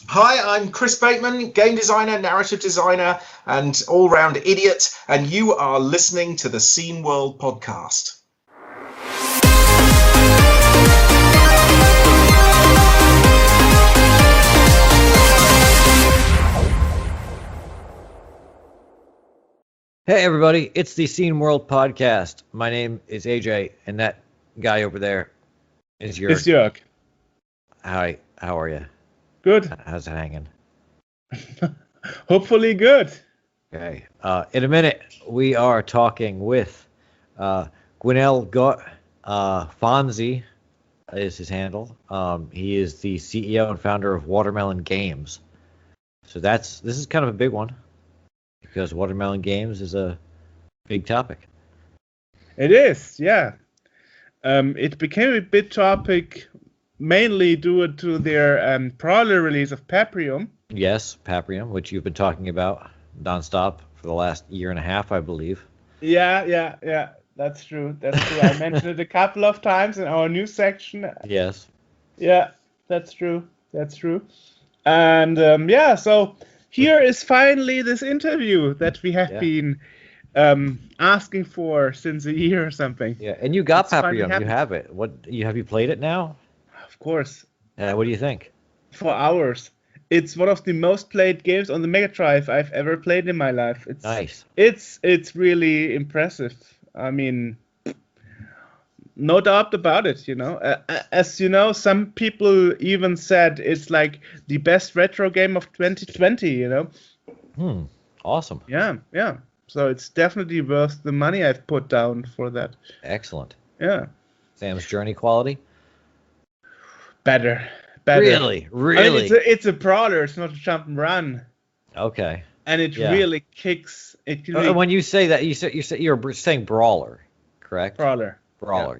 Hi, I'm Chris Bateman, game designer, narrative designer, and all-round idiot, and you are listening to the Scene World podcast. Hey everybody, it's the Scene World podcast. My name is AJ, and that guy over there is Jörg. It's Jörg. Hi, how are you? Good. How's it hanging? Hopefully good. Okay. In a minute, we are talking with Gwénaël Godde. Fonzie is his handle. He is the CEO and founder of Watermelon Games. So this is kind of a big one, because Watermelon Games is a big topic. It is, yeah. It became a big topic mainly due to their brawler release of Paprium. Yes, Paprium, which you've been talking about nonstop for the last year and a half, I believe. Yeah. That's true. I mentioned it a couple of times in our news section. Yes. Yeah, that's true. And so here is finally this interview that we have been asking for since a year or something. Yeah, and you got Paprium. You happened. have it. Have you played it now? Of course. What do you think? For hours. It's one of the most played games on the Mega Drive I've ever played in my life. It's nice. It's really impressive. I mean, no doubt about it, you know. As you know, some people even said it's like the best retro game of 2020, you know. Awesome. Yeah. So it's definitely worth the money I've put down for that. Excellent. Yeah. Sam's Journey quality? Better. Really? I mean, it's a brawler. It's not a jump and run. Okay. And it really kicks. When you say that, you're saying brawler, correct? Brawler.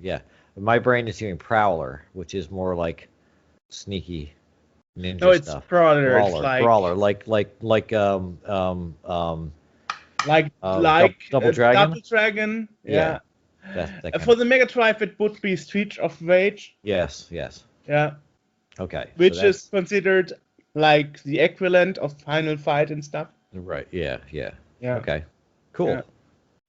Yeah. My brain is hearing prowler, which is more like sneaky ninja No, it's stuff. brawler. It's like brawler, Double Dragon. Double Dragon. Yeah. That kind For the Mega Drive, it would be Street of Rage. Yes. Yeah. Okay. Which is considered like the equivalent of Final Fight and stuff. Right. Yeah. Okay. Cool. Yeah.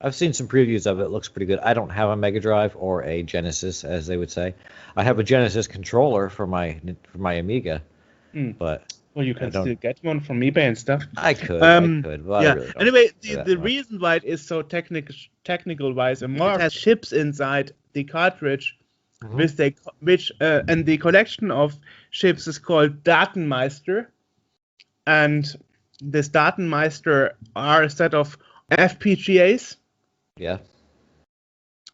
I've seen some previews of it. It looks pretty good. I don't have a Mega Drive or a Genesis, as they would say. I have a Genesis controller for my Amiga, but well, you can still get one from eBay and stuff. I could. But yeah. I really don't Anyway, do that the much. reason why it is so technical wise, it has chips inside the cartridge, and the collection of chips is called Datenmeister, and this Datenmeister are a set of FPGAs. Yeah.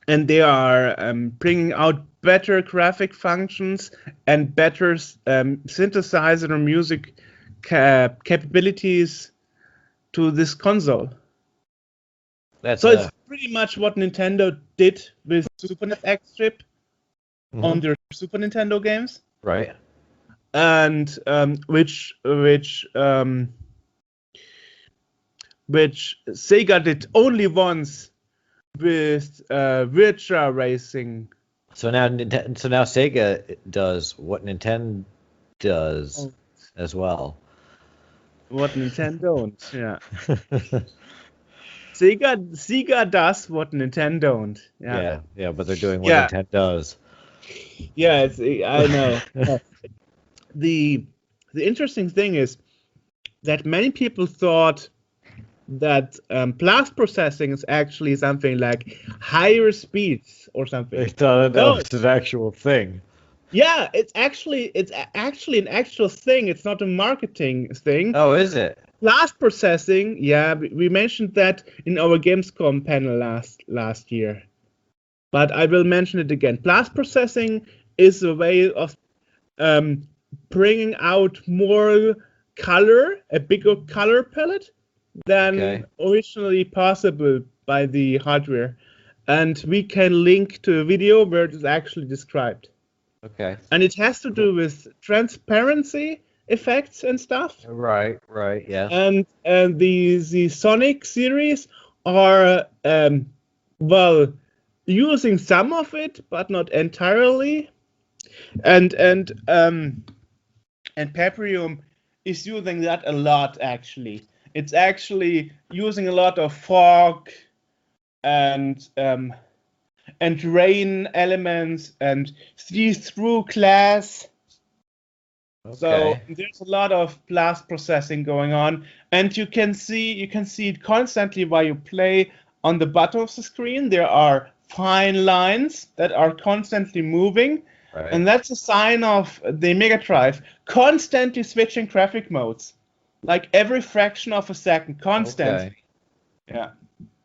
And they are bringing out better graphic functions and better synthesizer or music capabilities to this console. It's pretty much what Nintendo did with Super NX chip on their Super Nintendo games. Right. And which Sega did only once with Virtua Racing. So now Sega does what Nintendo does as well. What Nintendo don't, yeah. Sega does what Nintendo don't. Yeah, but they're doing what Nintendo does. Yeah, I know. The interesting thing is that many people thought that blast processing is actually something like higher speeds or something. They thought that was an actual thing. Yeah, it's actually an actual thing. It's not a marketing thing. Oh, is it? Blast processing, yeah, we mentioned that in our Gamescom panel last year. But I will mention it again. Blast processing is a way of bringing out more color, a bigger color palette than originally possible by the hardware. And we can link to a video where it is actually described. Okay. And it has to do with transparency effects and stuff. Right, yeah. And the Sonic series are using some of it, but not entirely. And Paprium is using that a lot, actually. It's actually using a lot of fog and rain elements and see-through glass. Okay. So there's a lot of blast processing going on, and you can see it constantly while you play. On the bottom of the screen, there are fine lines that are constantly moving, Right. and that's a sign of the Mega Drive constantly switching graphic modes, like every fraction of a second, constantly. Okay. Yeah.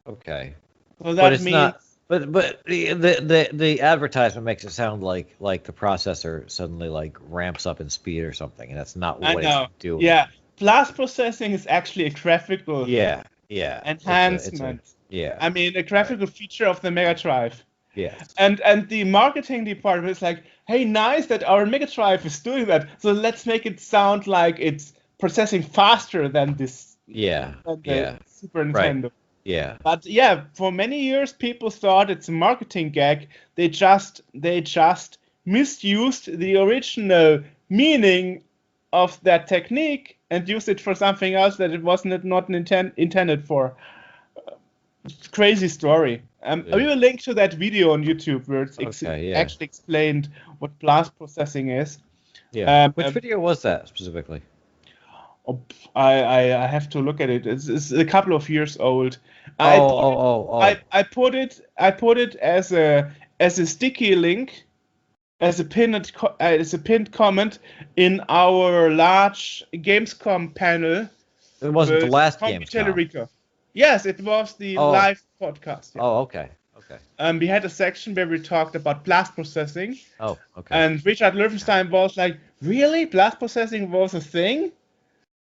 Okay. So that But it's means not. But the advertisement makes it sound like the processor suddenly like ramps up in speed or something, and that's not I what know. it's doing. Yeah, blast processing is actually a graphical Yeah. enhancement. Yeah. I mean, a graphical feature of the Mega Drive. Yes. And the marketing department is like, hey, nice that our Mega Drive is doing that. So let's make it sound like it's processing faster than this. Yeah. Than the Yeah. Super Nintendo. Right. Yeah. But yeah, for many years people thought it's a marketing gag. They just misused the original meaning of that technique and used it for something else that it wasn't not intended for. Crazy story. We will link to that video on YouTube where it's actually explained what blast processing is. Yeah. Which video was that specifically? Oh, I have to look at it. It's a couple of years old. I put it as a sticky link, as a pinned comment in our large Gamescom panel. It wasn't the last Gamescom. Yes, it was the live podcast. Yeah. Oh, okay. Okay. We had a section where we talked about blast processing. Oh, okay. And Richard Löwenstein was like, "Really? Blast processing was a thing?"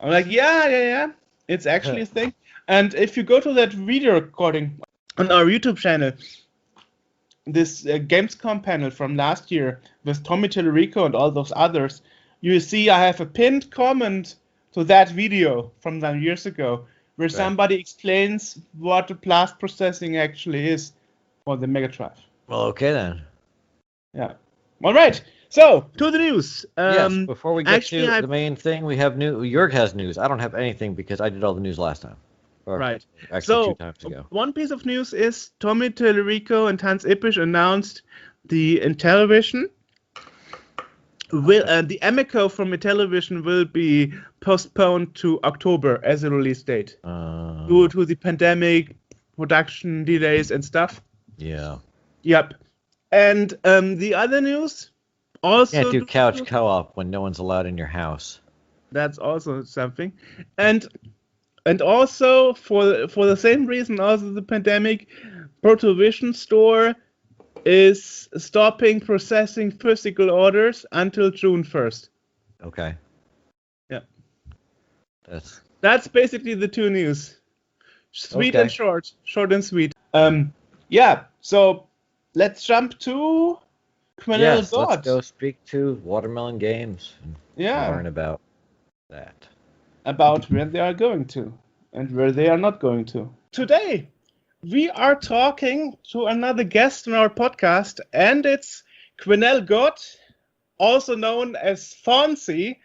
I'm like, yeah. It's actually a thing. And if you go to that video recording on our YouTube channel, this Gamescom panel from last year with Tommy Tellerico and all those others, you see I have a pinned comment to that video from some years ago where somebody explains what the blast processing actually is for the Mega Drive. Well, okay then. Yeah. All right. So, to the news. Yes, before we get to the main thing, we have Jörg has news. I don't have anything because I did all the news last time. Right. Actually, 2 times ago. One piece of news is Tommy Tellerico and Hans Ippisch announced the Intellivision. The Amico from Intellivision will be postponed to October as a release date due to the pandemic, production delays and stuff. Yeah. Yep. And the other news also can't do couch co-op when no one's allowed in your house. That's also something. And also for the same reason, also the pandemic, Protovision Store is stopping processing physical orders until June 1st. Okay. Yeah. That's basically the 2 news. Sweet and short and sweet. Yeah. So let's jump to Gwénaël Godde. Let's go speak to Watermelon Games and learn about that. About where they are going to and where they are not going to. Today, we are talking to another guest on our podcast, and it's Gwénaël Godde, also known as Fonzie,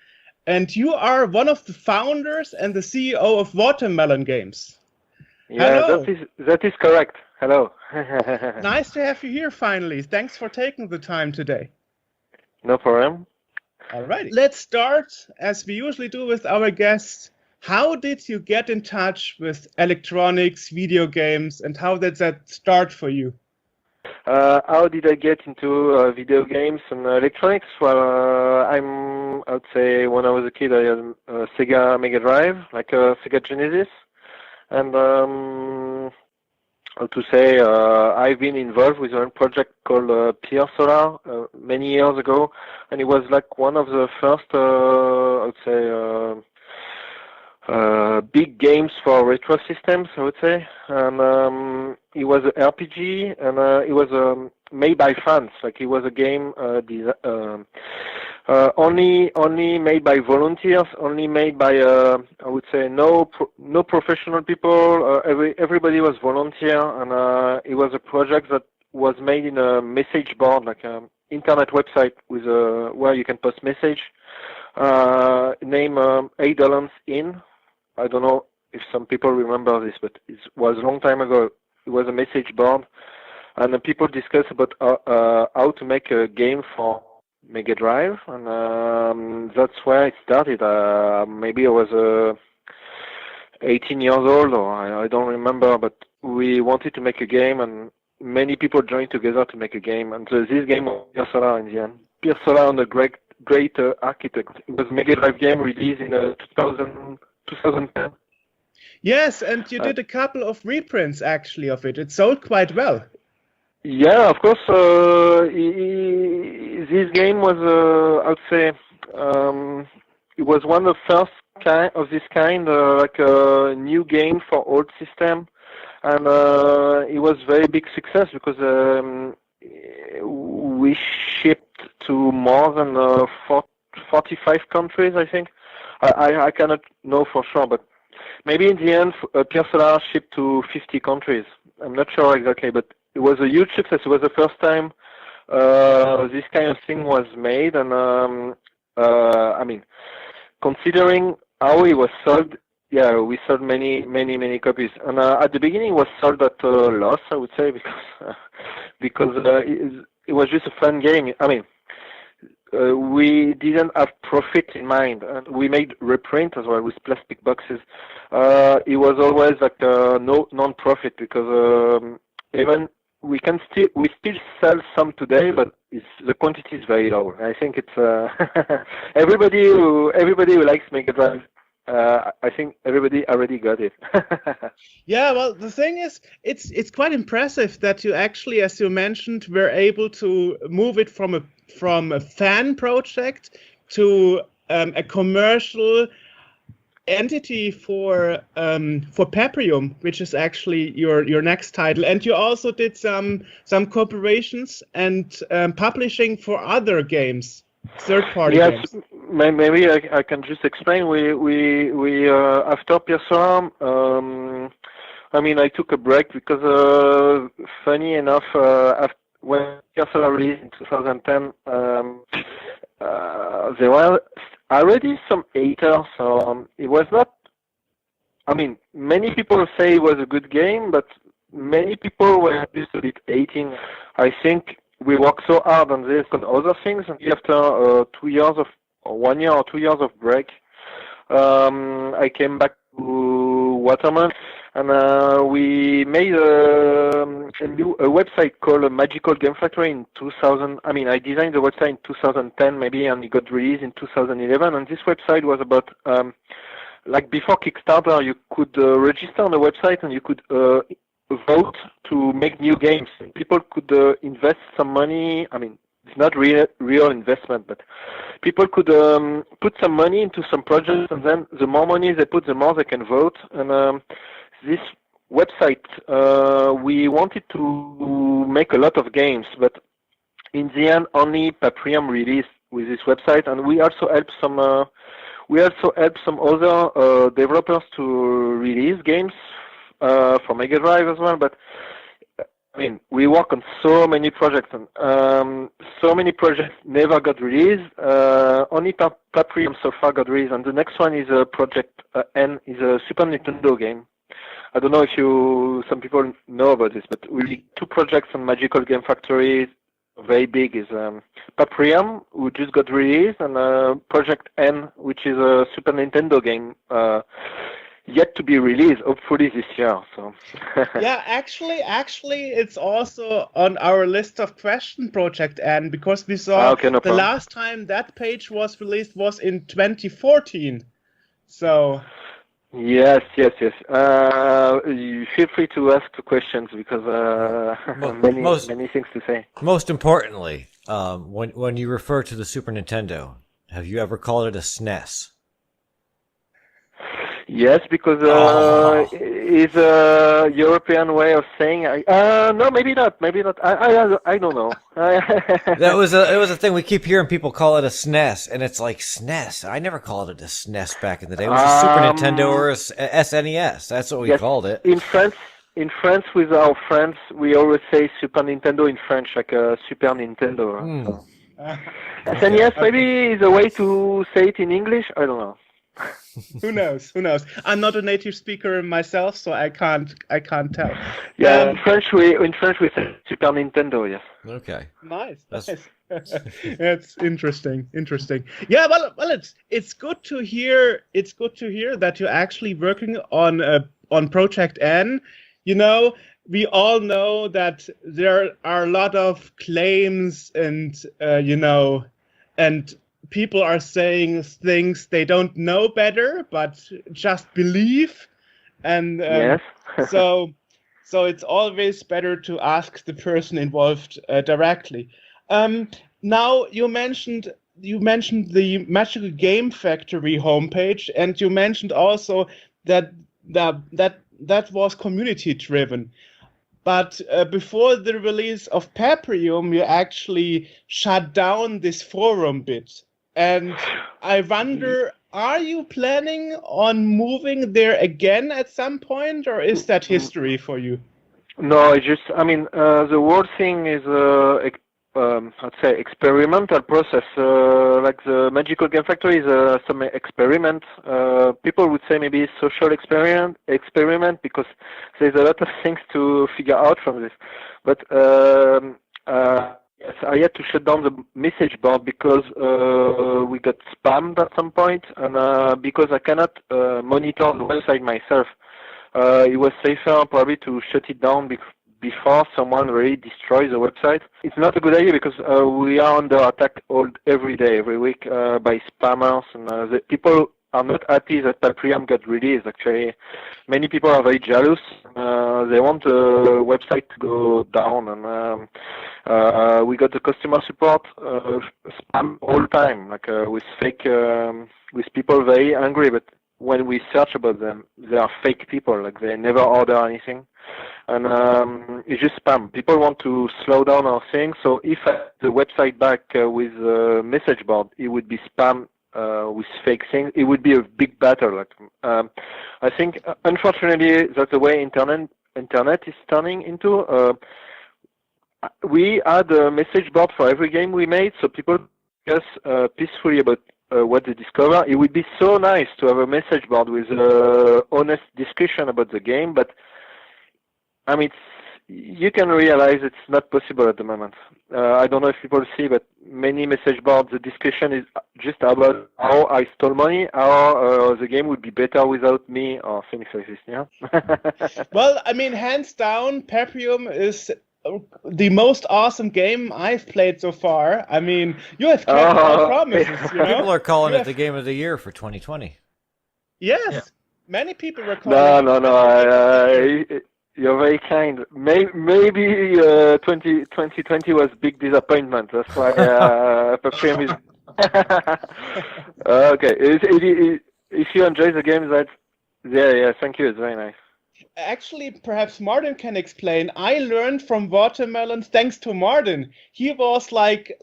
and you are one of the founders and the CEO of Watermelon Games. Yeah, hello. That is correct. Hello. Nice to have you here finally. Thanks for taking the time today. No problem. All right. Let's start, as we usually do with our guests. How did you get in touch with electronics, video games, and how did that start for you? How did I get into video games and electronics? Well, I would say when I was a kid, I had a Sega Mega Drive, like a Sega Genesis. And how to say, I've been involved with a project called Pier Solar many years ago, and it was like one of the first, I would say, big games for retro systems, I would say. And it was an RPG, and it was made by fans. Like it was a game only made by volunteers, only made by I would say no professional people. Everybody was volunteer, and it was a project that was made in a message board, like an internet website with where you can post message. named Eidolons Inn. I don't know if some people remember this, but it was a long time ago. It was a message board, and people discuss about how to make a game for Mega Drive, and that's where it started. Maybe I was 18 years old, or I don't remember, but we wanted to make a game, and many people joined together to make a game, and this game was Pier Solar in the end. Pier Solar on a great architect. It was a Mega Drive game released in 2010. Yes, and you did a couple of reprints actually of it. It sold quite well. Yeah, of course. This game was, I would say, it was one of the first of this kind, like a new game for old system, and it was very big success because we shipped to more than 45 countries, I think. I cannot know for sure, but maybe in the end, Pier Solar shipped to 50 countries. I'm not sure exactly, but it was a huge success. It was the first time this kind of thing was made, and I mean, considering how it was sold, yeah, we sold many copies. And at the beginning, it was sold at a loss, I would say, because it was just a fun game. I mean, we didn't have profit in mind, and we made reprint as well with plastic boxes. It was always like no non-profit, because even we still sell some today, but the quantity is very low. I think it's everybody who likes Mega Drive. I think everybody already got it. Yeah, well, the thing is, it's quite impressive that you actually, as you mentioned, were able to move it from a fan project to a commercial entity for Paprium, which is actually your next title. And you also did some cooperations and publishing for other games, third-party games. Maybe I can just explain. We after Pier Solar, I mean, I took a break because, funny enough, when Pier Solar released in 2010, there were already some haters. So it was not. I mean, many people say it was a good game, but many people were just a bit hating. I think we worked so hard on this and other things, and after 2 years of, or 1 year or 2 years of break, I came back to Waterman, and we made a website called Magical Game Factory in 2000. I mean, I designed the website in 2010 maybe, and it got released in 2011. And this website was about, like before Kickstarter, you could register on the website and you could vote to make new games. People could invest some money. I mean, it's not real investment, but people could put some money into some projects, and then the more money they put, the more they can vote. And this website, we wanted to make a lot of games, but in the end, only Paprium released with this website, and we also helped some. Other developers to release games for Mega Drive as well, but I mean, we work on so many projects, and so many projects never got released. Only Paprium so far got released, and the next one is Project N, is a Super Nintendo game. I don't know if some people know about this, but we 2 projects on Magical Game Factory, very big, is Paprium, who just got released, and Project N, which is a Super Nintendo game. Yet to be released, hopefully this year. So yeah, actually, it's also on our list of question, Project N, because we saw the last time that page was released was in 2014. So yes. You feel free to ask the questions, because many things to say. Most importantly, when you refer to the Super Nintendo, have you ever called it a SNES? Yes, because it's a European way of saying. No, maybe not. I don't know. It was a thing. We keep hearing people call it a SNES, and it's like SNES. I never called it a SNES back in the day. It was a Super Nintendo or a SNES. That's what we called it. In France, with our friends, we always say Super Nintendo in French, like a Super Nintendo. And yes, maybe the way to say it in English, I don't know. Who knows? Who knows? I'm not a native speaker myself, so I can't tell. Yeah, in French we say Super Nintendo. Yes. Okay. Nice. That's- Nice. It's interesting. Yeah, well, it's good to hear. It's good to hear that you're actually working on Project N. You know, we all know that there are a lot of claims and and people are saying things they don't know better, but just believe. And Yes. so it's always better to ask the person involved directly. Now you mentioned the Magical Game Factory homepage, and you mentioned also that was community driven. But before the release of Paprium, you actually shut down this forum bit. And I wonder, are you planning on moving there again at some point, or is that history for you? No, the whole thing is I'd say experimental process. Like the Magical Game Factory is some experiment. People would say maybe social experiment because there's a lot of things to figure out from this. But yes, I had to shut down the message board because we got spammed at some point, and because I cannot monitor the website myself. It was safer probably to shut it down before someone really destroys the website. It's not a good idea because we are under attack every day, every week by spammers, and the people are not happy that Paprium got released. Actually, many people are very jealous. They want the website to go down, and we got the customer support spam all the time, like with fake, with people very angry, but when we search about them, they are fake people, like they never order anything. And it's just spam. People want to slow down our thing, so if the website back with a message board, it would be spam with fake things. It would be a big battle. Like, I think, unfortunately, that's the way internet is turning into. We had a message board for every game we made, so people discuss peacefully about what they discover. It would be so nice to have a message board with honest discussion about the game, but I mean, you can realize it's not possible at the moment. I don't know if people see, but many message boards, the discussion is just about how I stole money, how the game would be better without me, or things like this, yeah? Well, I mean, hands down, Paprium is the most awesome game I've played so far. I mean, you have kept all promises, you know? People are calling it the game of the year for 2020. Yes, Yeah. Many people were calling No. You're very kind. Maybe 2020 was big disappointment. That's why Paprium is. Okay. If you enjoy the game, yeah. Thank you. It's very nice. Actually, perhaps Martin can explain. I learned from Watermelon thanks to Martin. He was like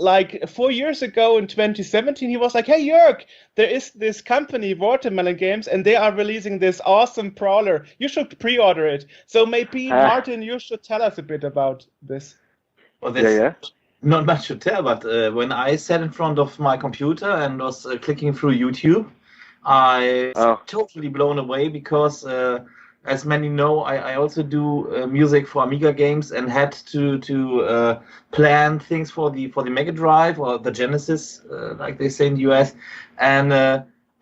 4 years ago in 2017, he was like, "Hey Jörg, there is this company, Watermelon Games, and they are releasing this awesome brawler. You should pre-order it." So maybe Martin, you should tell us a bit about this. Well, there's Yeah. not much to tell, but when I sat in front of my computer and was clicking through YouTube, I was totally blown away because as many know, I also do music for Amiga games and had to plan things for the Mega Drive or the Genesis, like they say in the US. And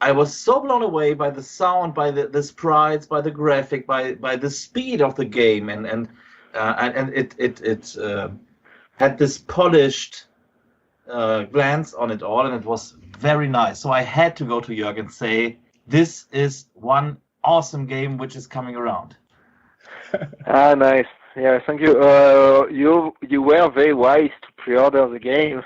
I was so blown away by the sound, by the sprites, by the graphic, by the speed of the game, and it had this polished glance on it all, and it was very nice. So I had to go to Jörg and say, this is one awesome game which is coming around. Nice. Yeah, thank you. You were very wise to pre-order the game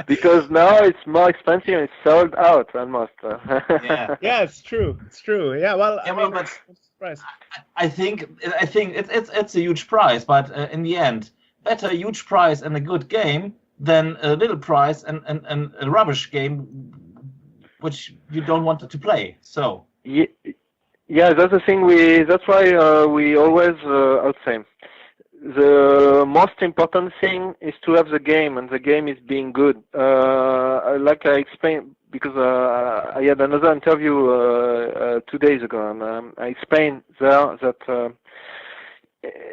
because now it's more expensive and it's sold out almost. Yeah, it's true. It's true. Yeah, well, I think it's a huge price, but in the end, better a huge price and a good game than a little price and a rubbish game which you don't want to play. So. Yeah, that's the thing. That's why we always, I would say, the most important thing is to have the game, and the game is being good. Like I explained, because I had another interview 2 days ago, and I explained there that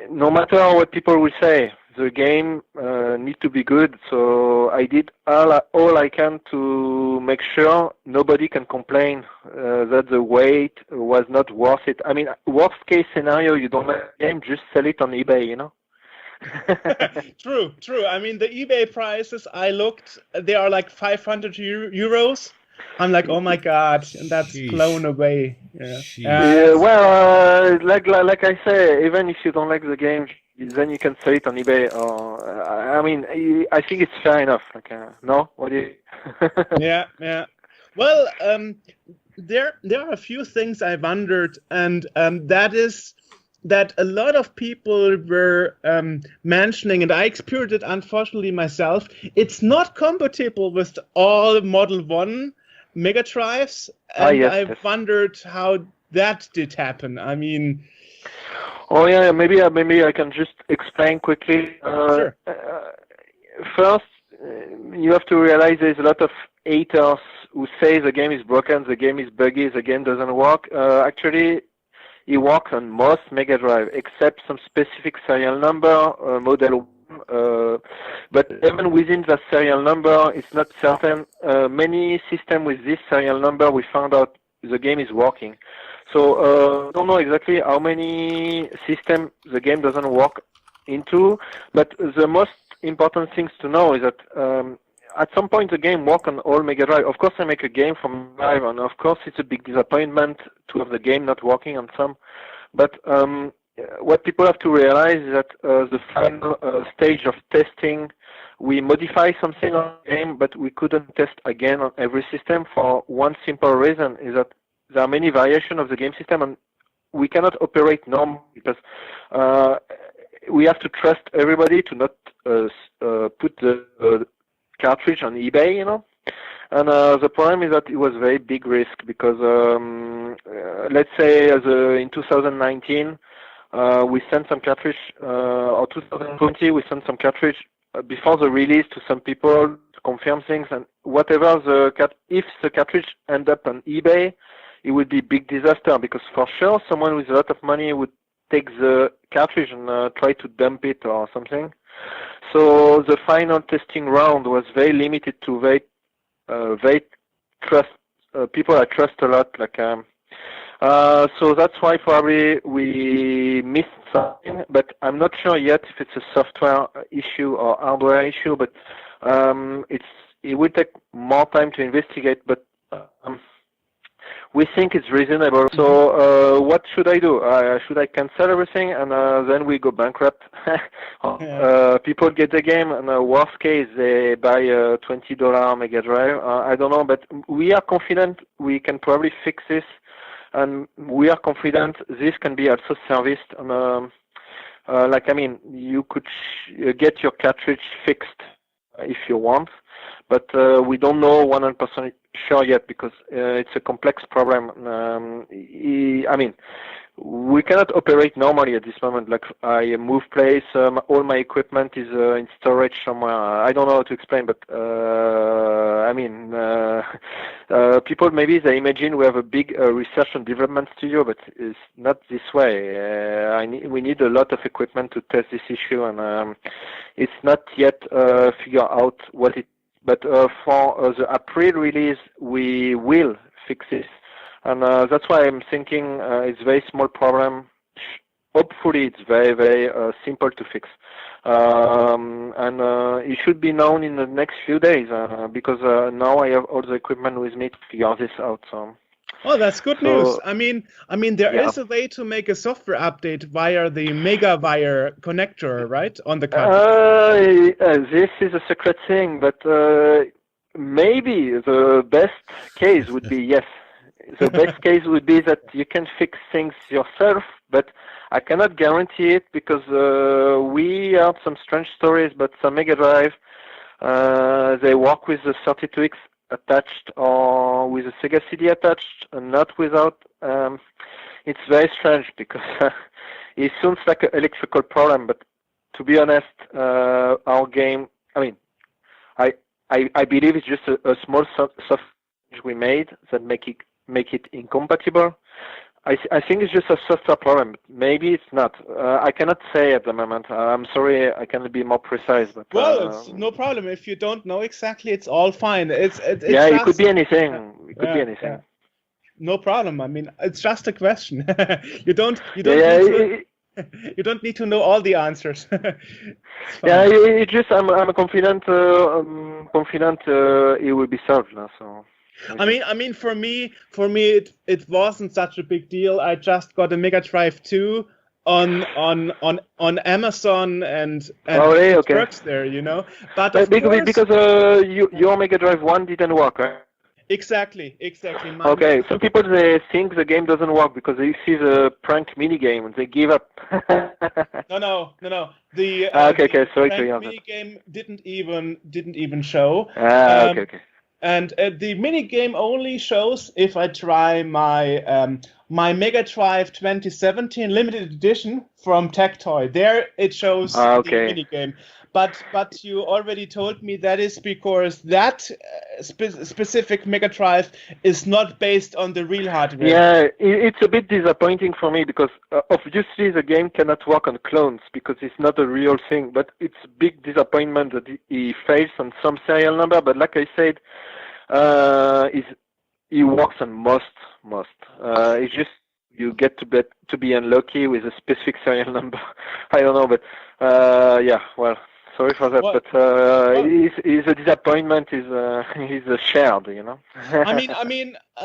no matter what people will say, the game needs to be good. So I did all I can to make sure nobody can complain that the wait was not worth it. I mean, worst case scenario, you don't like the game, just sell it on eBay, you know? True. I mean, the eBay prices, I looked, they are like 500 euros. I'm like, oh my god, and that's blown away. Yeah, well, like I say, even if you don't like the game, then you can sell it on eBay. I mean, I think it's fair enough. Like, no, what do you? Yeah. Well, there are a few things I wondered, and that is that a lot of people were mentioning, and I experienced it unfortunately myself. It's not compatible with all Model 1 Mega Drives, and yes. wondered how that did happen. I mean, oh yeah, maybe I can just explain quickly. Sure. First, you have to realize there's a lot of haters who say the game is broken, the game is buggy, the game doesn't work. Actually, it works on most Mega Drive except some specific serial number, model. But even within the serial number, it's not certain. Many systems with this serial number, we found out the game is working. So I don't know exactly how many systems the game doesn't work into, but the most important things to know is that at some point the game works on all Mega Drive. Of course, I make a game from Drive, and of course it's a big disappointment to have the game not working on some. But what people have to realize is that the final stage of testing, we modify something on the game, but we couldn't test again on every system for one simple reason, is that there are many variations of the game system, and we cannot operate normally because we have to trust everybody to not put the cartridge on eBay, you know. And the problem is that it was very big risk because let's say in 2019 we sent some cartridge, or 2020 we sent some cartridge before the release to some people to confirm things, and whatever if the cartridge end up on eBay, it would be a big disaster because for sure someone with a lot of money would take the cartridge and try to dump it or something. So the final testing round was very limited to very people I trust a lot. Like so that's why probably we missed something, but I'm not sure yet if it's a software issue or hardware issue. But it will take more time to investigate. But we think it's reasonable. So what should I do? Should I cancel everything and then we go bankrupt? People get the game, and worst case they buy a $20 Mega Drive. I don't know, but we are confident we can probably fix this, and we are confident this can be also serviced. And like, I mean, you could get your cartridge fixed if you want, but we don't know 100% sure yet because it's a complex problem. I mean, we cannot operate normally at this moment. Like, I move place, all my equipment is in storage somewhere. I don't know how to explain, but I mean, people maybe they imagine we have a big research and development studio, but it's not this way. We need a lot of equipment to test this issue, and it's not yet figured out what it. But for the April release, we will fix this. And that's why I'm thinking it's a very small problem. Hopefully, it's very, very simple to fix. And it should be known in the next few days because now I have all the equipment with me to figure this out. So. Oh, that's good news. I mean, there is a way to make a software update via the MegaWire connector, right, on the card. This is a secret thing, but maybe the best case would be yes. The best case would be that you can fix things yourself, but I cannot guarantee it because we heard some strange stories, but some Mega Drive, they work with the 32X attached or with a Sega CD attached and not without. It's very strange because it sounds like an electrical problem, but to be honest, our game. I mean, I believe it's just a small software we made that make it incompatible. I think it's just a software problem. Maybe it's not. I cannot say at the moment. I'm sorry, I cannot be more precise. But it's no problem. If you don't know exactly, it's all fine. It's yeah, just, it could be anything. It could be anything. Yeah. No problem. I mean, it's just a question. you don't you don't need to know all the answers. Yeah, it's just I'm confident. It will be solved now. So. I mean, for me, it wasn't such a big deal. I just got a Mega Drive 2 on Amazon, and really? it works there, you know. But because your Mega Drive 1 didn't work, right? Exactly. Okay, some people they think the game doesn't work because they see the prank mini game and they give up. No. The sorry prank mini game didn't even show. Okay. And the mini game only shows if I try my my Mega Drive 2017 limited edition from Tectoy. There it shows the mini game. But you already told me that is because that specific Mega Drive is not based on the real hardware. Yeah, it's a bit disappointing for me because obviously the game cannot work on clones because it's not a real thing. But it's a big disappointment that he fails on some serial number. But like I said, he works on most. It's just you get to be unlucky with a specific serial number. I don't know, but yeah, well. Sorry for that, but his disappointment is shared, you know. I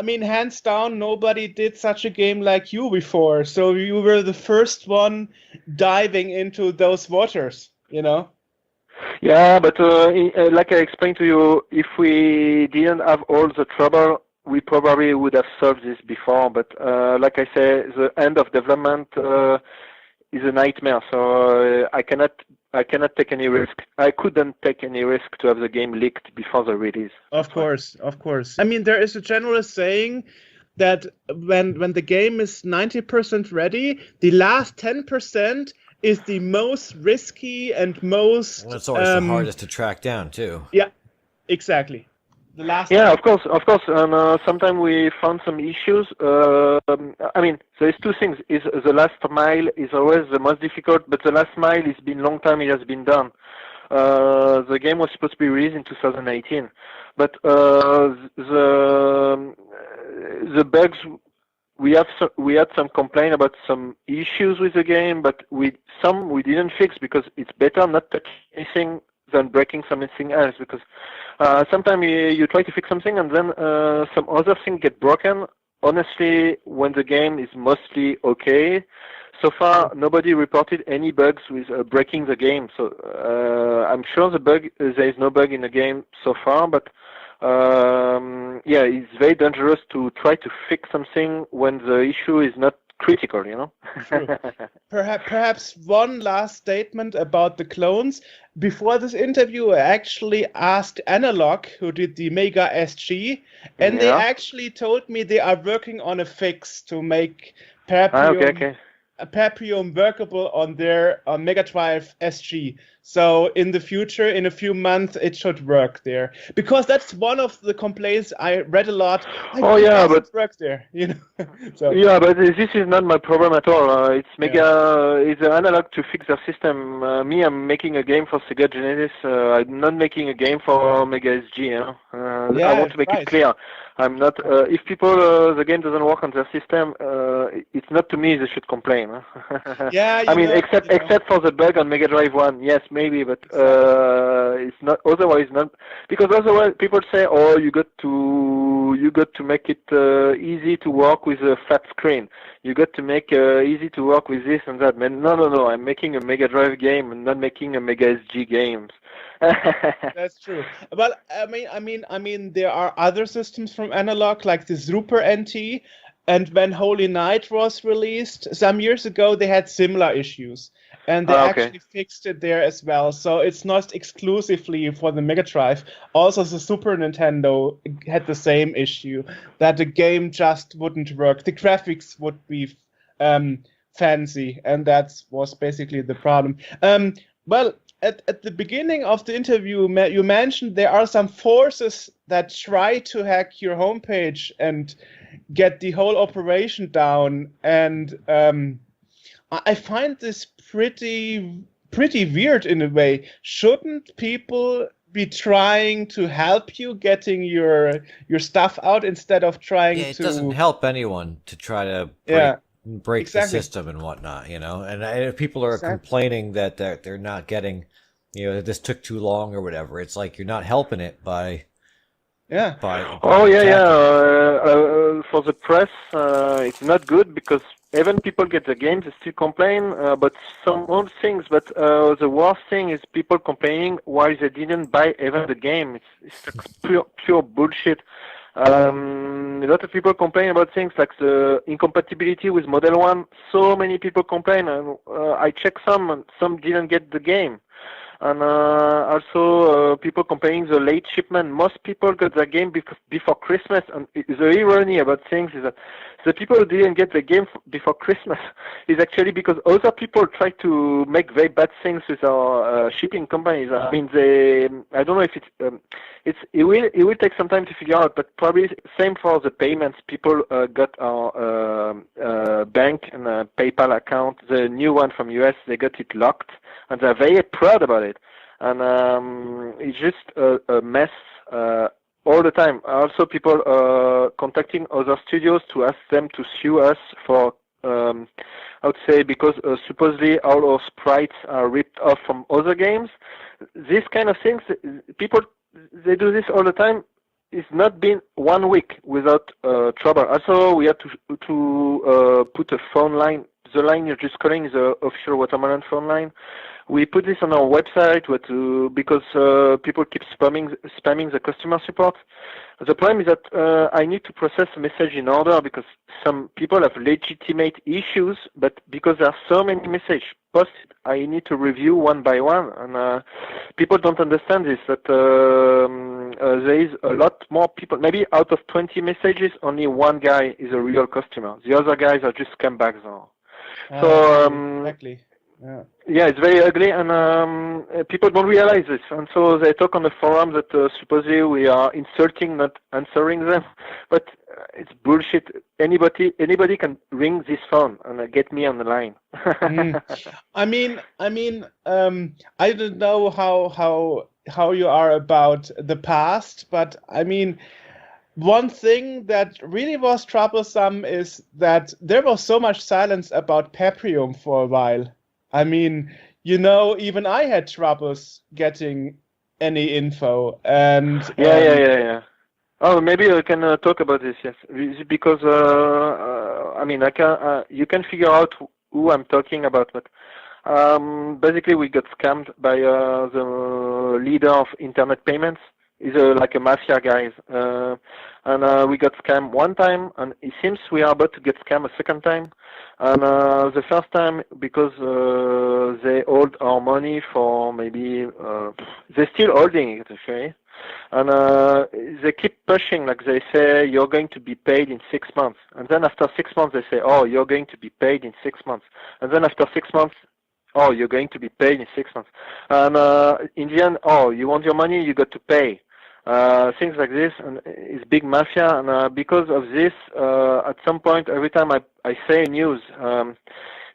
mean, hands down, nobody did such a game like you before. So you were the first one diving into those waters, you know. Yeah, but like I explained to you, if we didn't have all the trouble, we probably would have solved this before. But like I say, the end of development is a nightmare. So I cannot take any risk. I couldn't take any risk to have the game leaked before the release. Of course. I mean, there is a general saying that when the game is 90% ready, the last 10% is the most risky and most. Well, it's always the hardest to track down too. Yeah, exactly. The last. Yeah, of course, and sometimes we found some issues. I mean, there's two things: is the last mile is always the most difficult, but the last mile has been long time it has been done. The game was supposed to be released in 2018, but the bugs we had some complaint about some issues with the game, but we didn't fix because it's better not touch anything than breaking something else, because sometimes you try to fix something and then some other thing get broken. Honestly, when the game is mostly okay, so far nobody reported any bugs with breaking the game. So I'm sure there is no bug in the game so far, but yeah, it's very dangerous to try to fix something when the issue is not critical, you know. Perhaps one last statement about the clones. Before this interview, I actually asked Analog, who did the Mega SG, and they actually told me they are working on a fix to make Paprium workable on their Mega Drive SG. So in the future, in a few months, it should work there. Because that's one of the complaints I read a lot. But it works there, you know. So. Yeah, but this is not my problem at all. It's Mega. It's Analog to fix their system. Me, I'm making a game for Sega Genesis. I'm not making a game for Mega SG. You know. I want to make it clear. I'm not. If people the game doesn't work on their system, it's not to me they should complain. I mean, except for the bug on Mega Drive 1, yes, maybe, but it's not. Otherwise, not, because otherwise people say, "Oh, you got to make it easy to work with a fat screen. You got to make easy to work with this and that." Man, no. I'm making a Mega Drive game and not making a Mega SG game. That's true. Well, I mean, there are other systems from Analog like the Super NT, and when Holy Night was released some years ago, they had similar issues, and they actually fixed it there as well. So it's not exclusively for the Mega Drive. Also, the Super Nintendo had the same issue, that the game just wouldn't work. The graphics would be fancy, and that was basically the problem. Well, at the beginning of the interview, you mentioned there are some forces that try to hack your homepage and get the whole operation down, and I find this pretty weird in a way. Shouldn't people be trying to help you getting your stuff out instead of trying Yeah, it to? doesn't help anyone to try to break exactly. the system and whatnot, you know. And if people are complaining that they're not getting, you know, this took too long or whatever, it's like you're not helping it by for the press, it's not good because even people get the games, they still complain about some old things. But the worst thing is people complaining while they didn't buy even the game. It's like pure bullshit. A lot of people complain about things like the incompatibility with Model 1. So many people complain, and I checked some, and some didn't get the game. And also people complaining the late shipment. Most people got their game before Christmas, and the irony about things is that the people who didn't get the game before Christmas is actually because other people try to make very bad things with our shipping companies. I mean, I don't know if it will take some time to figure out, but probably same for the payments. People got our bank and PayPal account, the new one from US, they got it locked, and they're very proud about it. And it's just a mess all the time. Also, people contacting other studios to ask them to sue us for, I would say, because supposedly all our sprites are ripped off from other games. These kind of things, people, they do this all the time. It's not been 1 week without trouble. Also, we had to put a phone line. The line you're just calling is the official Watermelon phone line. We put this on our website because people keep spamming the customer support. The problem is that I need to process a message in order because some people have legitimate issues, but because there are so many messages posted, I need to review one by one. And people don't understand this, that there is a lot more people. Maybe out of 20 messages, only one guy is a real customer. The other guys are just scumbags now. Exactly. Yeah, it's very ugly, and people don't realize this, and so they talk on the forum that supposedly we are insulting, not answering them, but it's bullshit. Anybody can ring this phone and get me on the line. I mean, I don't know how you are about the past, but I mean, one thing that really was troublesome is that there was so much silence about Paprium for a while. I mean, you know, even I had troubles getting any info, and yeah. Oh, maybe I can talk about this. Yes, because I mean, you can figure out who I'm talking about, but basically we got scammed by the leader of internet payments. He's like a mafia guy, and we got scammed one time, and it seems we are about to get scammed a second time. And the first time, because they hold our money for maybe, they're still holding it actually, and they keep pushing, like they say, you're going to be paid in 6 months, and then after 6 months they say, oh, you're going to be paid in 6 months, and then after 6 months, oh, you're going to be paid in 6 months, and in the end, oh, you want your money, you got to pay. Things like this, and it's big mafia, and because of this, at some point, every time I say news,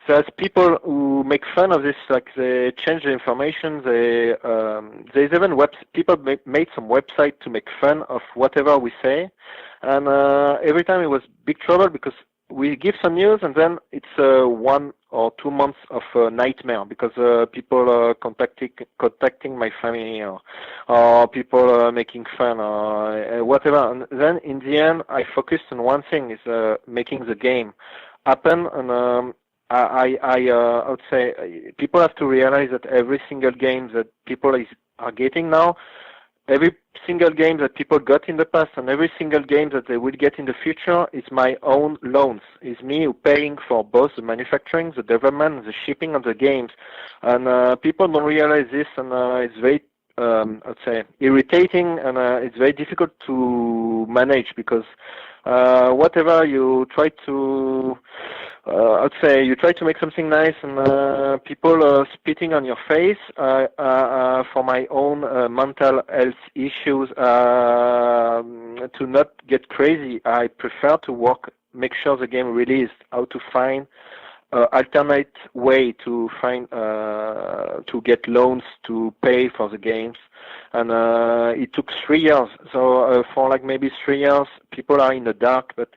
there's people who make fun of this, like they change the information, there's even people made some website to make fun of whatever we say, and every time it was big trouble because we give some news and then it's 1 or 2 months of nightmare because people are contacting my family or people making fun or whatever. And then in the end, I focused on one thing: is making the game happen. And I would say people have to realize that every single game that people are getting now, every single game that people got in the past and every single game that they will get in the future is my own loans. It's me who paying for both the manufacturing, the development, the shipping of the games. And people don't realize this, and it's very, I'd say, irritating, and it's very difficult to manage because whatever you try to I'd say you try to make something nice, and people spitting on your face. For my own mental health issues, to not get crazy, I prefer to make sure the game released. How to find alternate way to find to get loans to pay for the games, and it took 3 years. So for like maybe 3 years, people are in the dark, but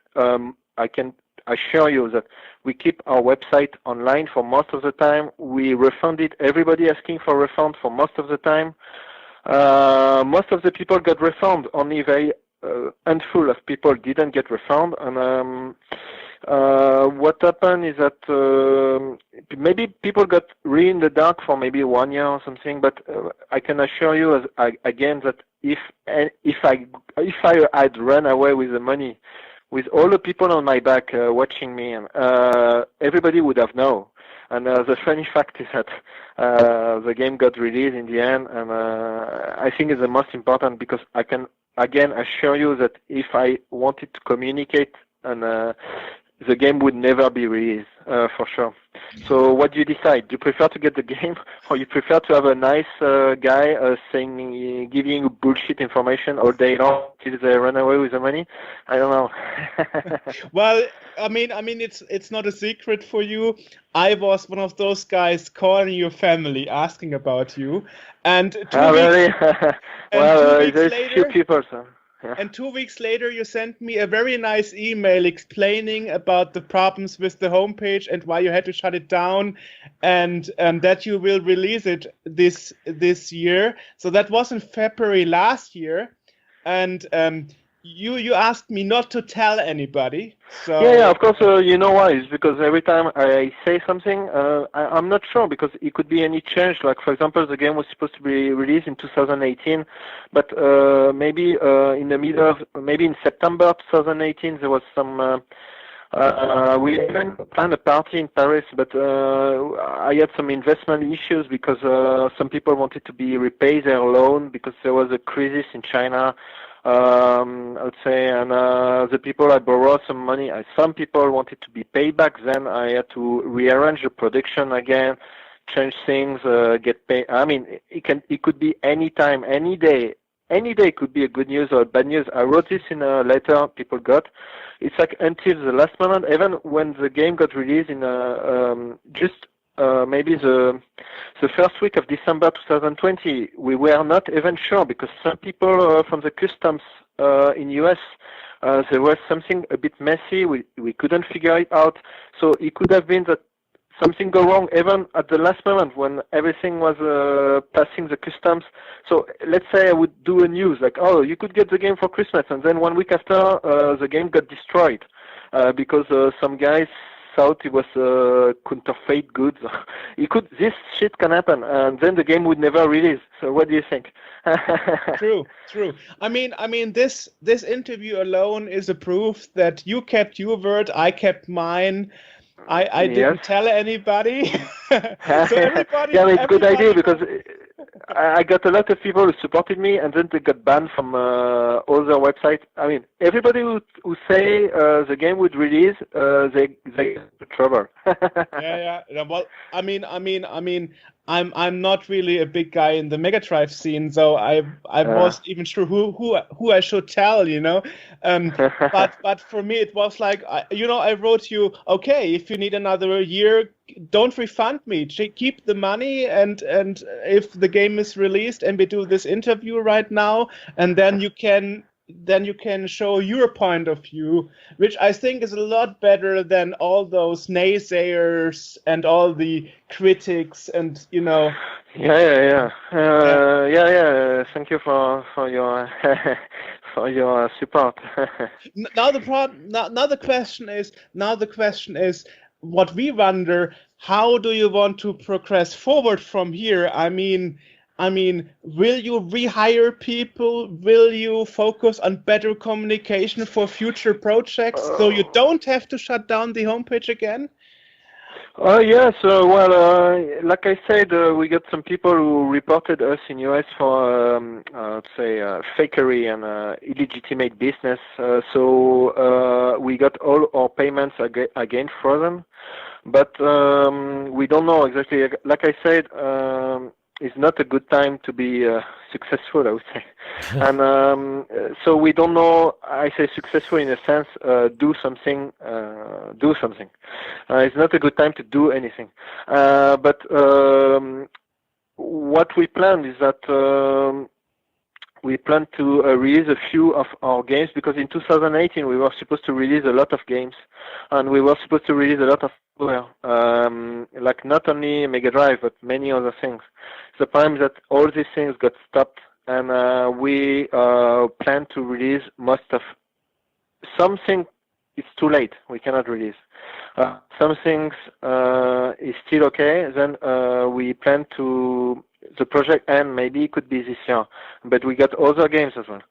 I can assure you that we keep our website online for most of the time. We refunded everybody asking for refund for most of the time. Most of the people got refund. Only very handful of people didn't get refund. And what happened is that maybe people got really in the dark for maybe 1 year or something. But I can assure you again that if I had run away with the money, with all the people on my back watching me, everybody would have known. And the funny fact is that the game got released in the end, and I think it's the most important, because I can again assure you that if I wanted to communicate, and the game would never be released for sure. So what do you decide? Do you prefer to get the game, or you prefer to have a nice guy giving you bullshit information all day long till they run away with the money? I don't know. Well, I mean, it's not a secret for you. I was one of those guys calling your family, asking about you, and 2 weeks. Really? Well, 2 weeks there's later, few people. So. Yeah. And 2 weeks later, you sent me a very nice email explaining about the problems with the homepage and why you had to shut it down, and that you will release it this year. So that was in February last year, and you asked me not to tell anybody. So yeah, of course. You know why? It's because every time I say something, I'm not sure, because it could be any change. Like, for example, the game was supposed to be released in 2018, but maybe in the middle of, maybe in September 2018, there was some. We even planned a party in Paris, but I had some investment issues because some people wanted to repay their loan because there was a crisis in China. I would say, and the people I borrowed some money, some people wanted to be paid back. Then I had to rearrange the production again, change things, get paid. I mean, it could be any time, any day. Any day could be a good news or bad news. I wrote this in a letter people got. It's like until the last moment, even when the game got released in maybe the first week of December 2020, we were not even sure, because some people from the customs in US, there was something a bit messy. We couldn't figure it out. So it could have been that something go wrong even at the last moment when everything was passing the customs. So let's say I would do a news like, oh, you could get the game for Christmas, and then 1 week after the game got destroyed because some guys thought it was counterfeit goods. This shit can happen, and then the game would never release. So what do you think? True. I mean, this interview alone is a proof that you kept your word, I kept mine. I didn't tell anybody. So everybody, yeah, it's a good idea, because I got a lot of people who supported me, and then they got banned from other websites. I mean, everybody who say the game would release, they get into trouble. yeah. Well, I mean, I'm not really a big guy in the Mega Drive scene, so I wasn't even sure who I should tell, you know. But for me, it was like, I wrote you, okay, if you need another year, don't refund me. Keep the money, and if the game is released and we do this interview right now, and then you can show your point of view, which I think is a lot better than all those naysayers and all the critics, and Yeah. Thank you for your for your support. Now the question is what we wonder: how do you want to progress forward from here? I mean, will you rehire people? Will you focus on better communication for future projects so you don't have to shut down the homepage again? Yes, like I said, we got some people who reported us in US for, let's say, fakery and illegitimate business. So we got all our payments again frozen. But we don't know exactly. Like I said, it's not a good time to be successful, I would say. And so we don't know. I say successful in a sense, do something. It's not a good time to do anything. But what we planned is that we plan to release a few of our games, because in 2018 we were supposed to release a lot of games, and we were supposed to release a lot of hardware, like not only Mega Drive but many other things. The problem is that all these things got stopped, and we plan to release most of something. It's too late. We cannot release. Some things is still okay. Then we plan to the project end. Maybe it could be this year, but we got other games as well.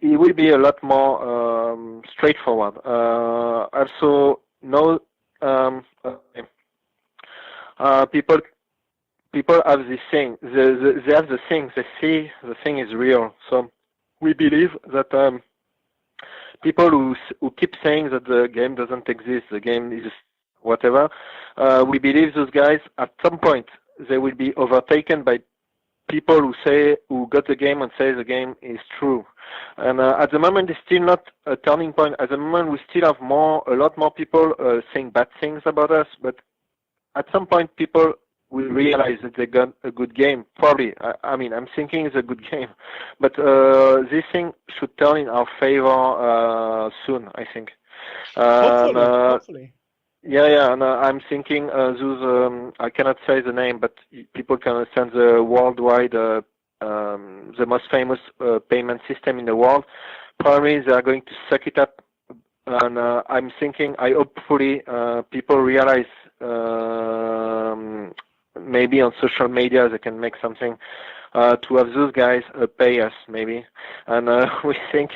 It will be a lot more straightforward. Also, no, people have this thing. They have the thing. They see the thing is real. So we believe that. People who keep saying that the game doesn't exist, the game is whatever, we believe those guys at some point they will be overtaken by people who got the game and say the game is true. And at the moment it's still not a turning point. At the moment we still have a lot more people saying bad things about us, but at some point people will realize that they got a good game. Probably. I mean, I'm thinking it's a good game. But this thing should turn in our favor soon, I think. Hopefully. Yeah, and I'm thinking those, I cannot say the name, but people can understand the worldwide, the most famous payment system in the world. Probably they are going to suck it up. And I'm thinking, hopefully people realize maybe on social media they can make something to have those guys pay us maybe, and we think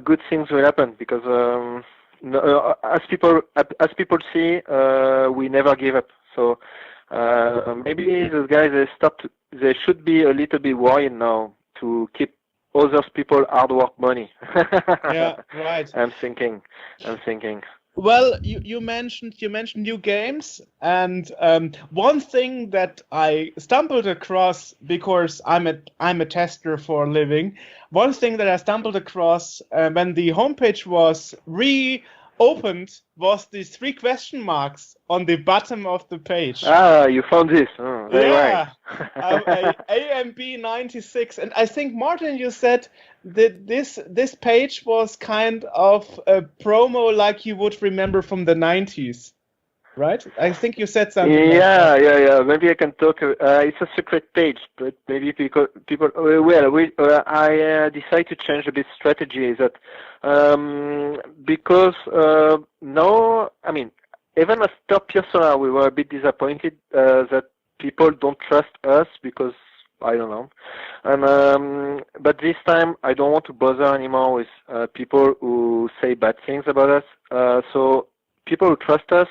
good things will happen, because as people see, we never give up. So maybe those guys they should be a little bit worried now to keep other people hard work money. Yeah, right. I'm thinking. Well, you mentioned new games, and one thing that I stumbled across, because I'm a tester for a living. One thing that I stumbled across when the homepage was reopened was these 3 question marks on the bottom of the page. Ah, you found this. Oh, very yeah, right. AMB 96, and I think Martin, you said that this page was kind of a promo like you would remember from the 90s, right? I think you said something. Yeah. Maybe I can talk. It's a secret page, but maybe people. I decided to change a bit strategy. Is that because no, I mean, even after Pier Solar, we were a bit disappointed that people don't trust us, because I don't know. And but this time I don't want to bother anymore with people who say bad things about us. So people who trust us,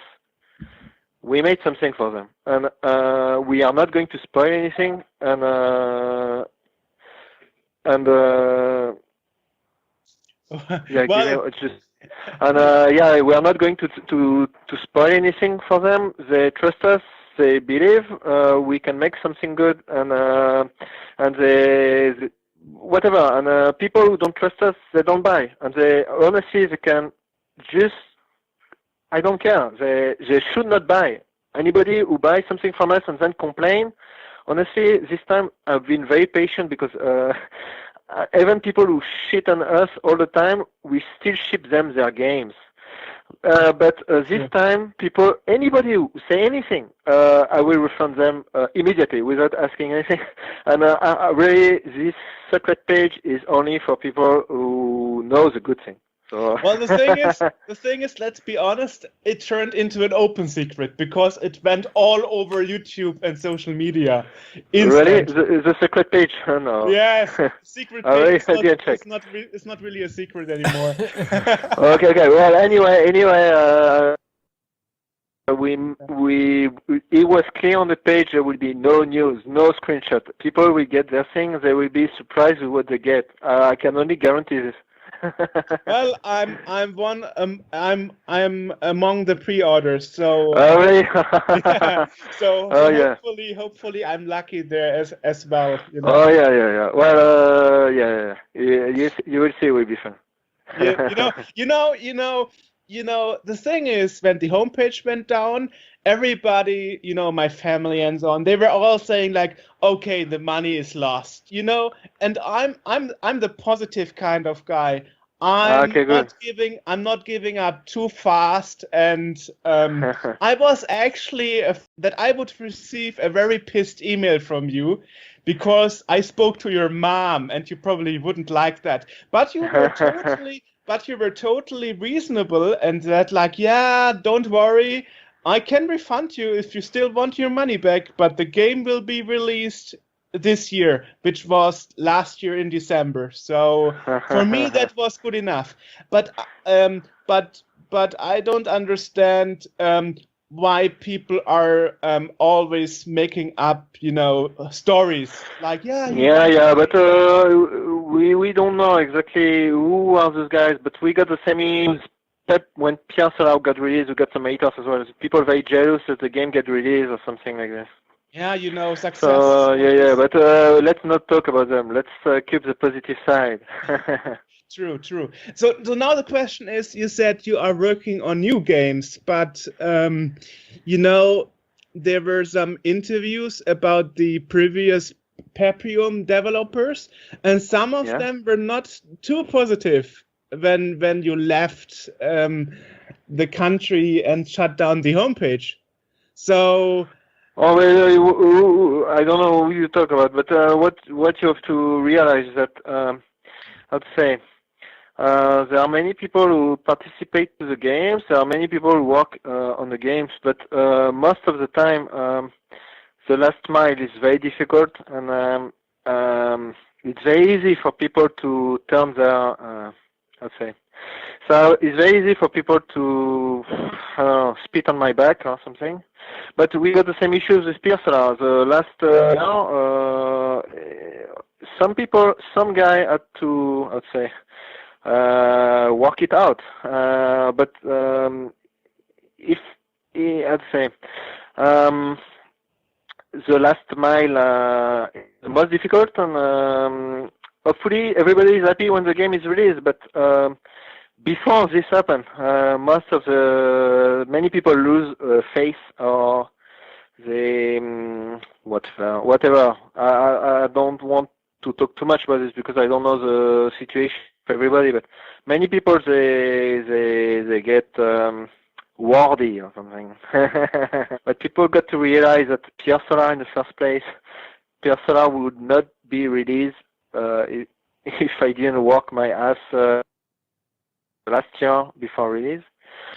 we made something for them, and we are not going to spoil anything. And yeah, well, it's just. And we are not going to spoil anything for them. They trust us. They believe we can make something good, and they whatever. And people who don't trust us, they don't buy. And they honestly, they can just. I don't care. They should not buy. Anybody who buys something from us and then complain. Honestly, this time I've been very patient, because even people who shit on us all the time, we still ship them their games. But this time, anybody who say anything, I will refund them immediately without asking anything. And really, this secret page is only for people who know the good thing. So Well, the thing is, let's be honest, it turned into an open secret because it went all over YouTube and social media. really, Instantly. the secret page? No. Yes, secret Oh, page. really? I didn't check. It's not really a secret anymore. Okay. Well, anyway, it was clear on the page there will be no news, no screenshot. People will get their things. They will be surprised with what they get. I can only guarantee this. Well, I'm among the pre-orders, so Oh, really? yeah. So Yeah. hopefully I'm lucky there as well. You know. Oh, yeah. Well, yeah. You will see. It will be fun. You know, the thing is, when the homepage went down, everybody, my family and so on, they were all saying like, okay, the money is lost, and I'm the positive kind of guy. I'm not giving up too fast, and I was actually that I would receive a very pissed email from you because I spoke to your mom, and you probably wouldn't like that, but you were totally reasonable and that like, yeah, don't worry, I can refund you if you still want your money back, but the game will be released this year, which was last year in December. So for me that was good enough. But I don't understand why people are always making up, stories like but we don't know exactly who are those guys, but we got the same news. When Pier Solar got released, we got some haters as well. People very jealous that the game get released or something like this. Yeah, success. So but let's not talk about them. Let's keep the positive side. True. So now the question is, you said you are working on new games, but there were some interviews about the previous Paprium developers, and some of them were not too positive when you left the country and shut down the homepage. So. Oh, well, I don't know who you talk about, but what you have to realize is that how to say. There are many people who participate in the games. There are many people who work on the games, but most of the time, the last mile is very difficult, and it's very easy for people to turn their, So it's very easy for people to spit on my back or something. But we got the same issues with Pier Solar. The last, some guy had to, work it out. But if I'd say the last mile is the most difficult, and hopefully everybody is happy when the game is released. But before this happened, many people lose faith, or they whatever. I don't want to talk too much about this because I don't know the situation for everybody, but many people they get wordy or something. But people got to realize that Pier Solar in the first place, Pier Solar would not be released if I didn't work my ass last year before release.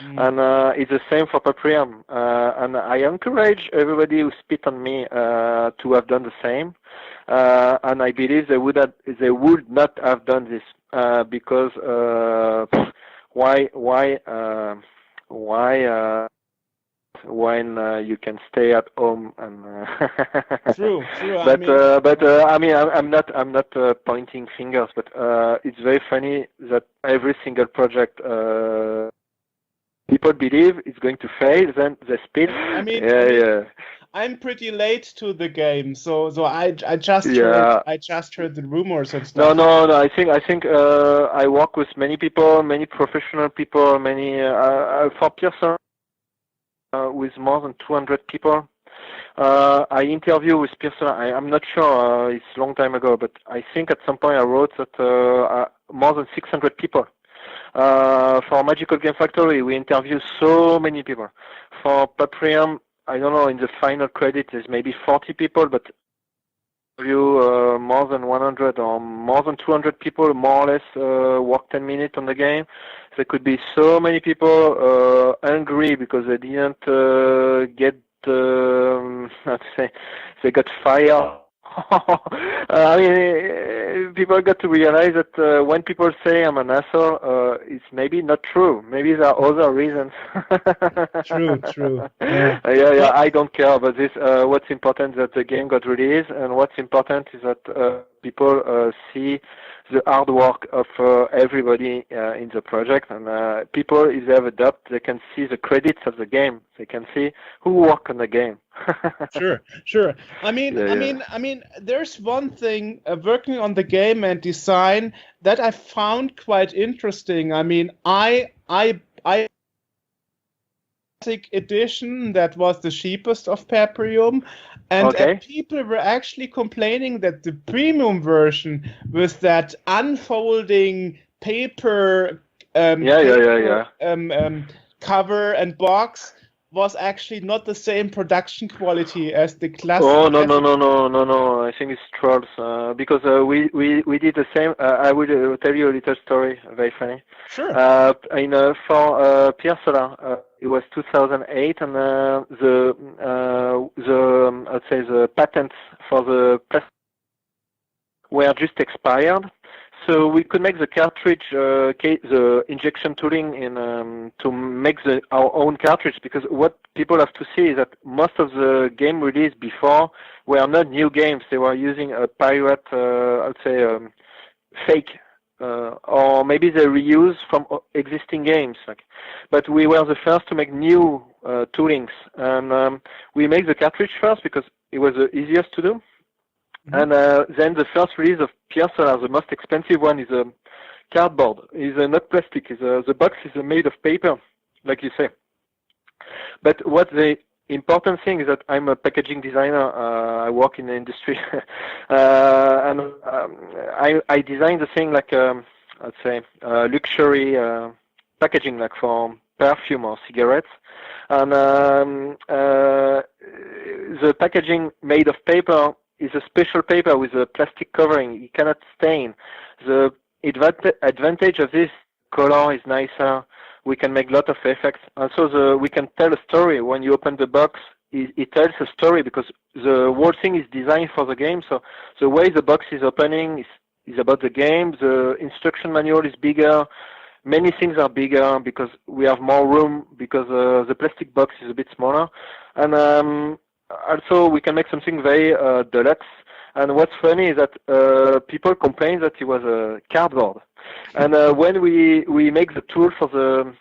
And it's the same for Paprium. And I encourage everybody who spit on me to have done the same. And I believe they would not have done this because why when you can stay at home and True. but I mean I'm not pointing fingers, but it's very funny that every single project people believe it's going to fail, then they spin. I'm pretty late to the game, so I just heard the rumors and stuff. No. I think I work with many people, many professional people, many for Pier Solar with more than 200 people. I interview with Pier Solar. I'm not sure. It's a long time ago, but I think at some point I wrote that more than 600 people. For Magical Game Factory, we interview so many people. For Paprium, I don't know, in the final credit, there's maybe 40 people, but you more than 100 or more than 200 people more or less work 10 minutes on the game. There could be so many people angry because they didn't get how to say, they got fired. I mean, people got to realize that when people say I'm an asshole, it's maybe not true. Maybe there are other reasons. True. Yeah. I don't care about this. What's important is that the game got released, and what's important is that people see the hard work of everybody in the project, and people, if they have a doubt, they can see the credits of the game. They can see who worked on the game. Sure. I mean, there's one thing working on the game and design that I found quite interesting. I mean, I edition that was the cheapest of Paprium, and people were actually complaining that the premium version with that unfolding paper cover and box was actually not the same production quality as the classic. Oh no! I think it's trolls because we did the same. I will tell you a little story, very funny. Sure. For Pier Solar, it was 2008, and I'd say the patents for the plastic were just expired. So we could make the cartridge, the injection tooling to make our own cartridge, because what people have to see is that most of the game released before were not new games. They were using a pirate, I'd say, fake, or maybe they reuse from existing games. But we were the first to make new toolings, and we make the cartridge first because it was the easiest to do. And then the first release of Pier Solar, the most expensive one, is a cardboard. It's not plastic. The box is made of paper, like you say. But what the important thing is that I'm a packaging designer. I work in the industry, and I design the thing like I'd say luxury packaging, like for perfume or cigarettes. And the packaging made of paper is a special paper with a plastic covering. It cannot stain. The advantage of this color is nicer. We can make a lot of effects. Also, we can tell a story. When you open the box, it tells a story because the whole thing is designed for the game. So the way the box is opening is about the game. The instruction manual is bigger. Many things are bigger because we have more room, because the plastic box is a bit smaller. And also, we can make something very deluxe. And what's funny is that people complain that it was a cardboard. And when we make the tool for the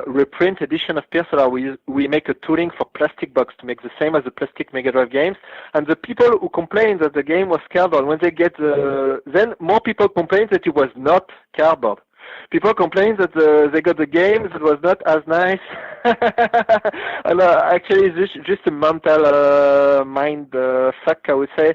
reprint edition of Pier Solar, we make a tooling for plastic box to make the same as the plastic Mega Drive games. And the people who complain that the game was cardboard, when they get then more people complain that it was not cardboard. People complain that they got the game that was not as nice. And actually, this is just a mental mind fuck, I would say.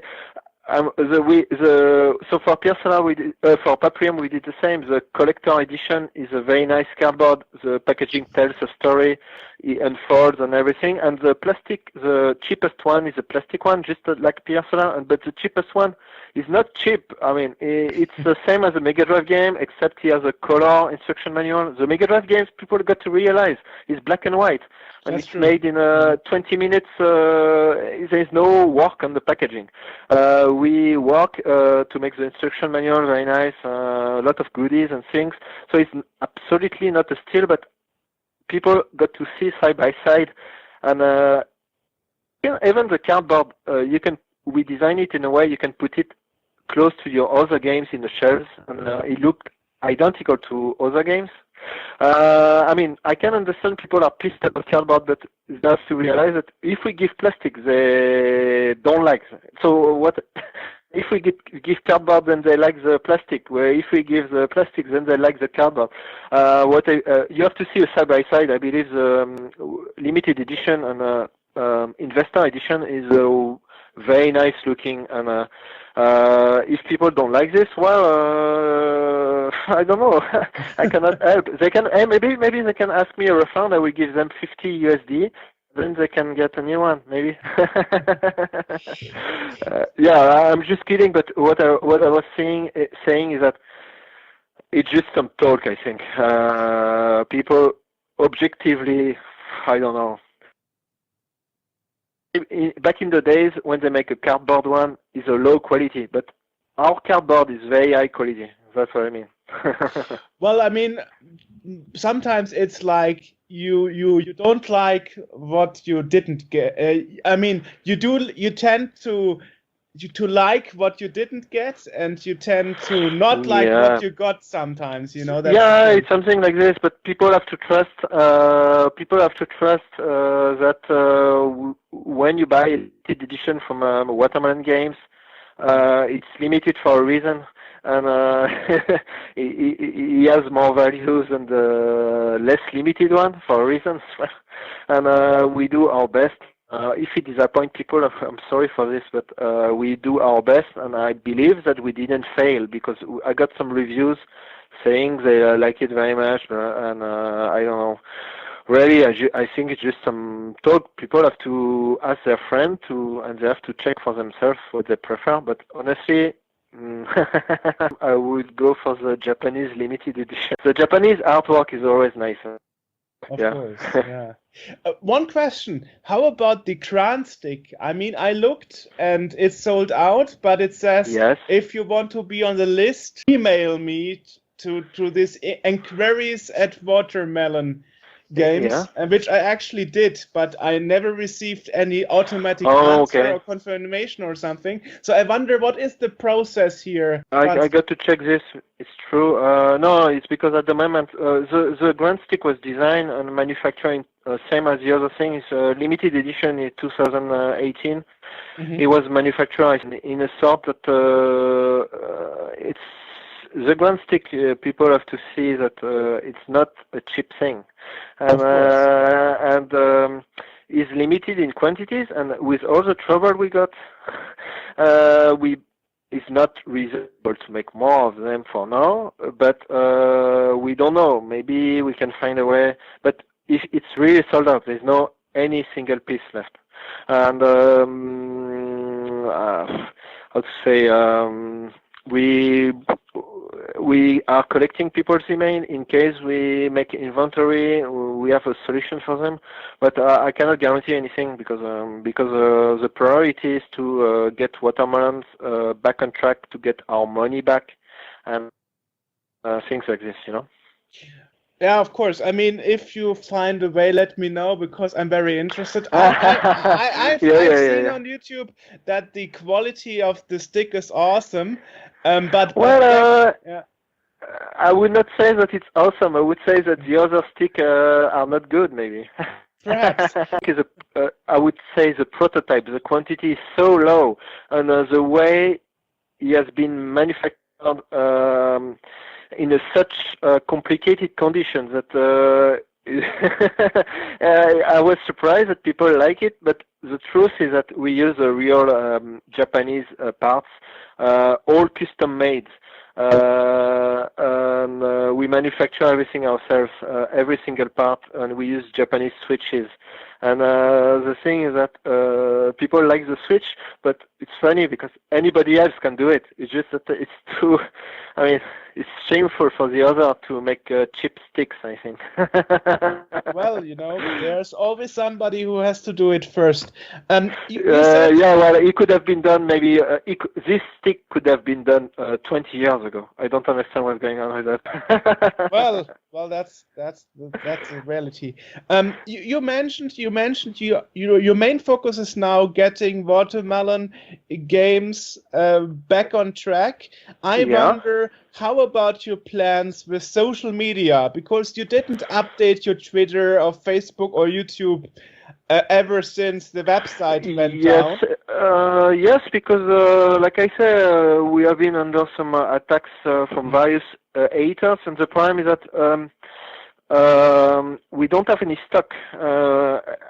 So for Pier Solar, for Paprium, we did the same. The collector edition is a very nice cardboard. The packaging tells a story, it unfolds and everything. And the plastic, the cheapest one is a plastic one, just like Pier Solar. But the cheapest one is not cheap. I mean, it's the same as a Mega Drive game, except he has a color instruction manual. The Mega Drive games, people got to realize, is black and white. And it's made in 20 minutes. There is no work on the packaging. We work to make the instruction manual very nice, a lot of goodies and things. So it's absolutely not a steal, but people got to see side by side. And even the cardboard, we design it in a way you can put it close to your other games in the shelves, and it looked identical to other games. I mean, I can understand people are pissed about cardboard, but they have to realize that if we give plastic, they don't like it. So what? If we give cardboard, then they like the plastic. Where if we give the plastic, then they like the cardboard. You have to see a side by side. I believe the limited edition and investor edition is very nice looking, and if people don't like this, well, I don't know. I cannot help. They can maybe they can ask me a refund. I will give them $50. then they can get a new one, maybe. Yeah, I'm just kidding. But what I was saying is that it's just some talk. I think people objectively, I don't know. Back in the days when they make a cardboard one, is a low quality, but our cardboard is very high quality. That's what I mean. Well, I mean, sometimes it's like you don't like what you didn't get. I mean, you tend to like what you didn't get, and you tend to not like what you got sometimes. You know that. Yeah, it's something like this. But people have to trust. That when you buy a limited edition from Watermelon Games, it's limited for a reason. And he has more values than the less limited one for reasons. And we do our best. If it disappoints people, I'm sorry for this, but we do our best, and I believe that we didn't fail, because I got some reviews saying they like it very much, and I don't know. Really, I think it's just some talk. People have to ask their friend and they have to check for themselves what they prefer. But honestly, I would go for the Japanese limited edition. The Japanese artwork is always nicer. Of course, yeah. One question: how about the Grand Stick? I mean, I looked and it's sold out, but it says if you want to be on the list, email me to this inquiries at Watermelon Games, which I actually did, but I never received any automatic answer or confirmation or something. So I wonder, what is the process here? I got to check this. It's true. No, it's because at the moment the Grand Stick was designed and manufactured same as the other thing. It's a limited edition in 2018. It was manufactured in a sort that it's the Grand Stick. People have to see that it's not a cheap thing, and is limited in quantities. And with all the trouble we got, it's not reasonable to make more of them for now. But we don't know. Maybe we can find a way. But if it's really sold out, there's no any single piece left. And how to say, we are collecting people's email in case we make inventory. We have a solution for them, but I cannot guarantee anything because the priority is to get Watermelons back on track, to get our money back, and things like this, you know. Yeah, of course. I mean, if you find a way, let me know, because I'm very interested. I've seen on YouTube that the quality of the stick is awesome, but I would not say that it's awesome. I would say that the other stick are not good, maybe. Perhaps. I would say the prototype, the quantity is so low, and the way he has been manufactured in such complicated conditions that I was surprised that people like it. But the truth is that we use a real Japanese parts, all custom made. And we manufacture everything ourselves, every single part, and we use Japanese switches. And the thing is that people like the switch, but it's funny because anybody else can do it. It's just that it's too, I mean, it's shameful for the other to make cheap sticks, I think. Well, you know, there's always somebody who has to do it first. It could have been done maybe, this stick could have been done 20 years ago. I don't understand what's going on with that. Well, that's the reality. You mentioned your main focus is now getting Watermelon Games back on track. I wonder, how about your plans with social media? Because you didn't update your Twitter or Facebook or YouTube ever since the website went down. Yes, because like I said, we have been under some attacks from various haters, and the problem is that we don't have any stock.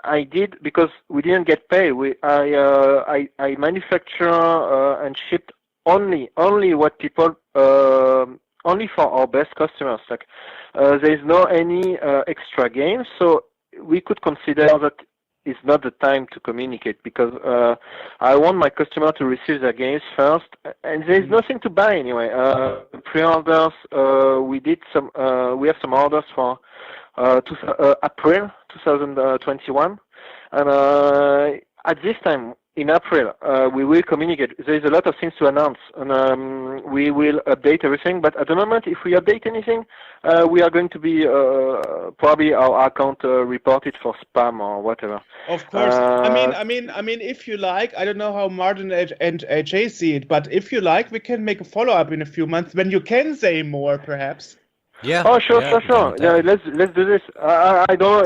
I did, because we didn't get paid. I manufacture and shipped only what people, only for our best customers. Like there is no any extra games, so we could consider that is not the time to communicate, because I want my customer to receive their games first, and there is nothing to buy anyway. Pre-orders, we have some orders for April 2021, and at this time in April we will communicate. There is a lot of things to announce, and we will update everything. But at the moment, if we update anything, we are going to be probably our account reported for spam or whatever. Of course. I mean, if you like, I don't know how Martin and AJ see it, but if you like, we can make a follow-up in a few months when you can say more, perhaps. Yeah. Oh, sure. Yeah, let's do this. I don't.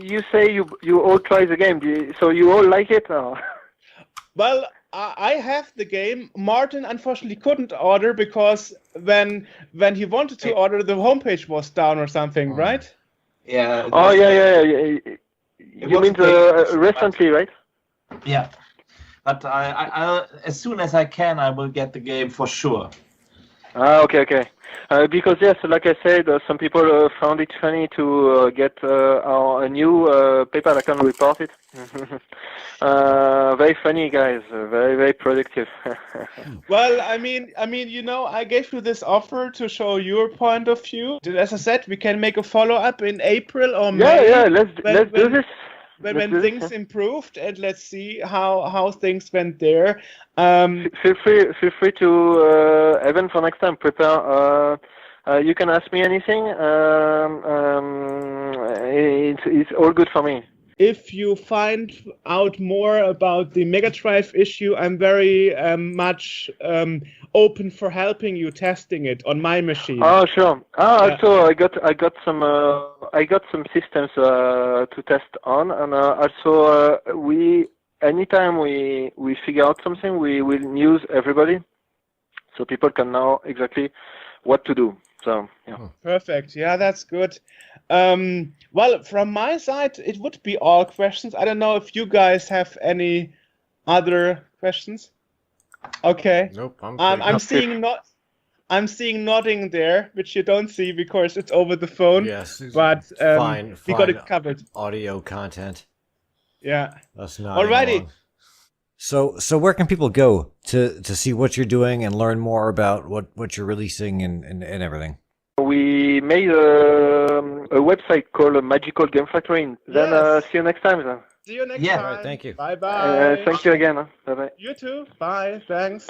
You say you all try the game, so you all like it? Or? Well, I have the game. Martin unfortunately couldn't order because when he wanted to order, the homepage was down or something, right? Yeah. Oh, yeah. You mean recently, right? Yeah. But I as soon as I can, I will get the game for sure. Okay. Because yes, like I said, some people found it funny to get a new PayPal account reported. Very funny, guys. Very productive. Well, I mean, I gave you this offer to show your point of view. As I said, we can make a follow-up in April or May. Yeah. Let's do this. When things improved, and let's see how things went there. Feel free to even for next time prepare. You can ask me anything. It's all good for me. If you find out more about the Mega Drive issue, I'm very much open for helping you testing it on my machine. Oh, sure. Also, I got some systems to test on, and also anytime we figure out something, we will news everybody, so people can know exactly what to do. So yeah. Perfect. Yeah, that's good. Well, from my side, it would be all questions. I don't know if you guys have any other questions. Okay. Nope. I'm seeing nodding there, which you don't see because it's over the phone. Yes. But fine. we got it covered. Audio content. Yeah. That's not. Alrighty. So where can people go to see what you're doing and learn more about what you're releasing and everything? We made a website called Magical Game Factory. Then see you next time. Then. See you next Yeah. time. All right, thank you. Bye. Thank you again. Bye bye. You too. Bye. Thanks.